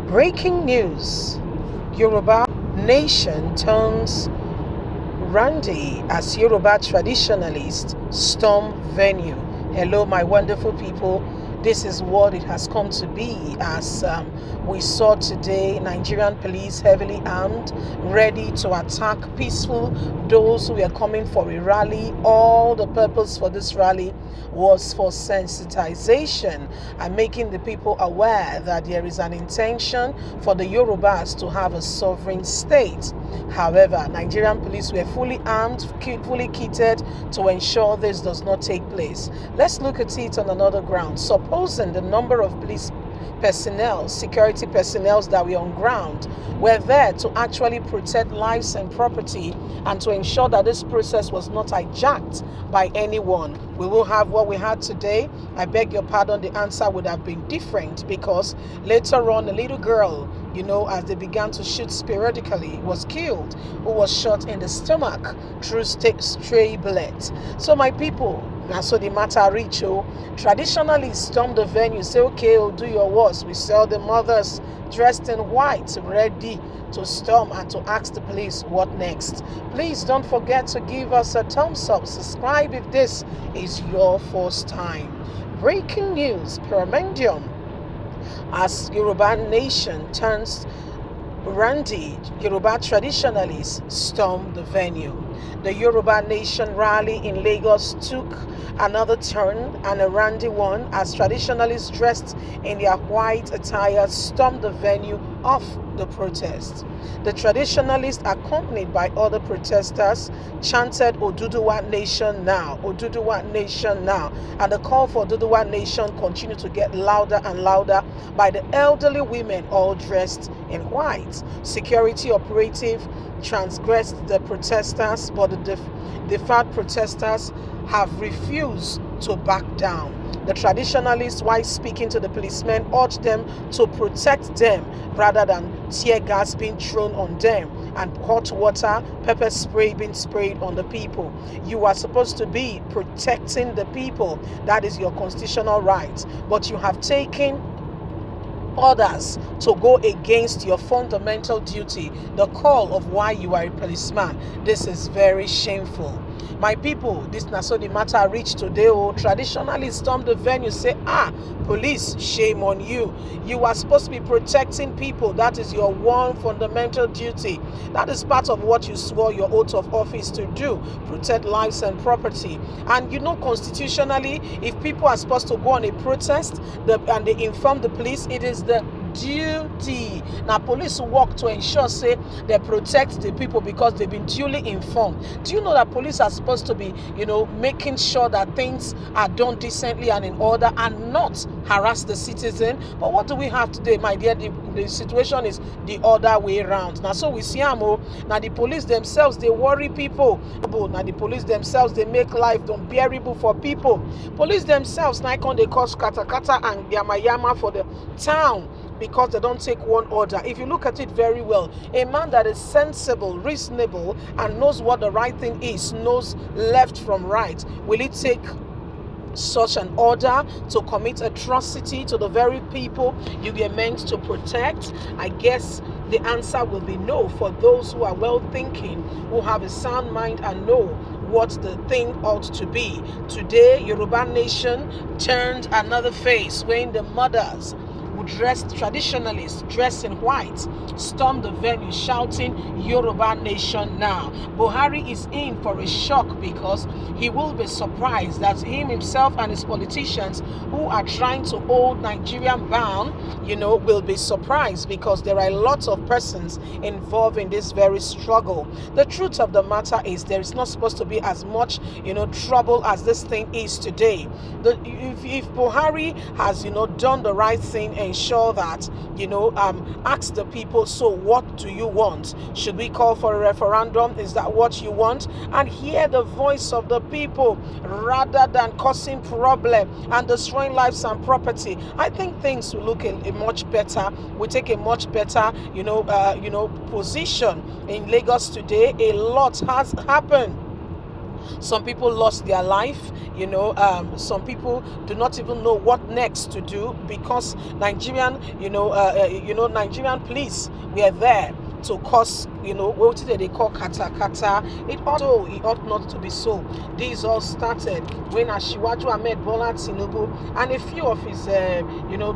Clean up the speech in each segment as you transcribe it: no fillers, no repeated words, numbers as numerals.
Breaking news: Yoruba nation turns Randy as Yoruba traditionalist storm venue. Hello, my wonderful people. This is what it has come to be as we saw today Nigerian police heavily armed, ready to attack peaceful those who were coming for a rally. All the purpose for this rally was for sensitization and making the people aware that there is an intention for the Yorubas to have a sovereign state. However, Nigerian police were fully armed, fully kitted to ensure this does not take place. Let's look at it on another ground. Supposing the number of police personnel, security personnel that were on ground were there to actually protect lives and property and to ensure that this process was not hijacked by anyone, we will have what we had today. I beg your pardon, the answer would have been different, because later on a little girl, as they began to shoot sporadically, was killed, who was shot in the stomach through stray bullets. So my people, and so the matter reach. Traditionalists storm the venue, say, okay, do your worst. We saw the mothers dressed in white, ready to storm and to ask the police what next. Please don't forget to give us a thumbs up, subscribe if this is your first time. Breaking news: Pyramidum as Yoruba nation turns Randy, Yoruba traditionalists storm the venue. The Yoruba Nation rally in Lagos took another turn, and a randy one, as traditionalists dressed in their white attire stormed the venue of the protest. The traditionalists, accompanied by other protesters, chanted Oduduwa Nation now, Oduduwa Nation now, and the call for Oduduwa Nation continued to get louder and louder by the elderly women all dressed in white. Security operative transgressed the protesters, but the defiant protesters have refused to back down. The traditionalists, while speaking to the policemen, urged them to protect them rather than tear gas being thrown on them and hot water, pepper spray being sprayed on the people. You are supposed to be protecting the people. That is your constitutional right. But you have taken others to go against your fundamental duty, the call of why you are a policeman. This is very shameful. My people, this na so the matter reached today. Traditionalists storm the venue, say, police, shame on you. You are supposed to be protecting people. That is your one fundamental duty. That is part of what you swore your oath of office to do, protect lives and property. And constitutionally, if people are supposed to go on a protest and they inform the police, it is the duty. Now police work to ensure say they protect the people because they've been duly informed. Do you know that police are supposed to be making sure that things are done decently and in order and not harass the citizen? But what do we have today, my dear? The situation is the other way around. Now so we see now the police themselves, they worry people. Now the police themselves, they make life unbearable for people. Police themselves now they cause katakata and yama for the town because they don't take one order. If you look at it very well, a man that is sensible, reasonable, and knows what the right thing is, knows left from right, will he take such an order to commit atrocity to the very people you were meant to protect? I guess the answer will be no for those who are well thinking, who have a sound mind and know what the thing ought to be. Today, Yoruba Nation turned another face when the mothers who dressed traditionalists, dressed in white, stormed the venue shouting Yoruba Nation now. Buhari is in for a shock because he will be surprised that him himself and his politicians who are trying to hold Nigerian bound, will be surprised because there are a lot of persons involved in this very struggle. The truth of the matter is there is not supposed to be as much, trouble as this thing is today. If Buhari has, done the right thing, ensure that, ask the people, so what do you want? Should we call for a referendum? Is that what you want? And hear the voice of the people rather than causing problem and destroying lives and property. I think things will look a much better. We take a much better, position in Lagos today. A lot has happened. Some people lost their life. Some people do not even know what next to do because Nigerian police were there to cause, what they call kata kata. It ought not to be so. This all started when Asiwaju Ahmed Bola Tinubu and a few of his,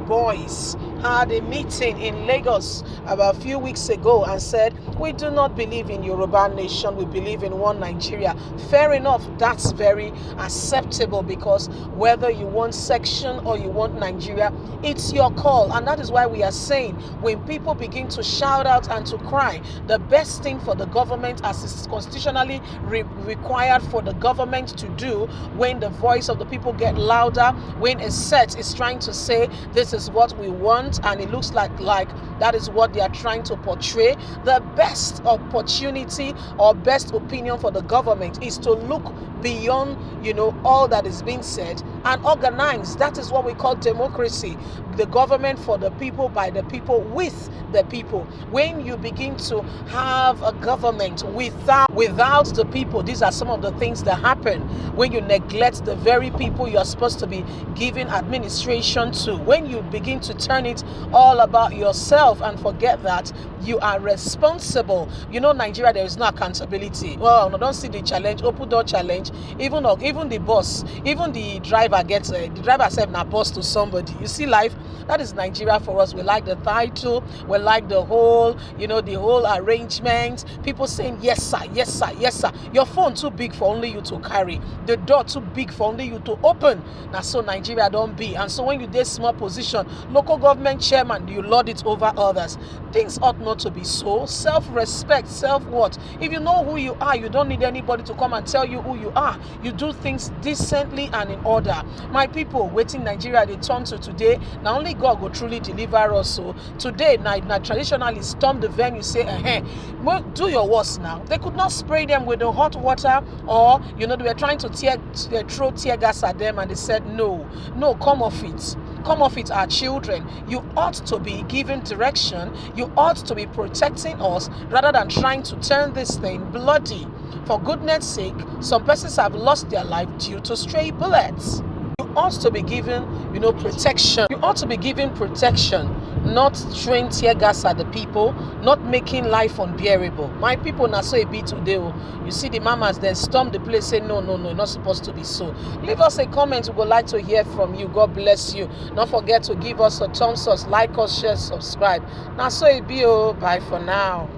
boys had a meeting in Lagos about a few weeks ago and said, we do not believe in Yoruba nation, we believe in one Nigeria. Fair enough, that's very acceptable because whether you want section or you want Nigeria, it's your call. And that is why we are saying when people begin to shout out and to cry, the best thing for the government, as is constitutionally required for the government to do when the voice of the people get louder, when a set is trying to say this is what we want and it looks like that is what they are trying to portray, the best opportunity or best opinion for the government is to look beyond all that is being said and organize. That is what we call democracy. The government for the people, by the people, with the people. When you begin to have a government without the people, these are some of the things that happen when you neglect the very people you are supposed to be giving administration to. When you begin to turn it all about yourself and forget that you are responsible. Nigeria, there is no accountability. Well, don't see the challenge, open door challenge. Even the boss, even the driver gets the driver said na boss to somebody. You see life. That is Nigeria for us. We like the title, we like the whole, the whole arrangement. People saying yes sir, yes sir, yes sir. Your phone too big for only you to carry. The door too big for only you to open. Now so Nigeria don't be. And so when you take small position, local government chairman, you lord it over others. Things ought not to be so. Self-respect, self-worth. If you know who you are, you don't need anybody to come and tell you who you are. You do things decently and in order. My people, waiting Nigeria, they turn to today. Now only God will truly deliver us. So today, now traditionalists storm the venue, say, do your worst now. They could not spray them with the hot water, or they were trying to throw tear gas at them, and they said, no, come off it. Come off it, our children. You ought to be giving direction. You ought to be protecting us rather than trying to turn this thing bloody. For goodness sake, some persons have lost their life due to stray bullets. You ought to be given, protection. You ought to be giving protection, not throwing tear gas at the people, not making life unbearable. My people, now so it be today. You see the mamas then storm the place, say no, not supposed to be so. Leave us a comment. We would like to hear from you. God bless you. Don't forget to give us a thumbs up, like us, share, subscribe. Now so it be. Bye for now.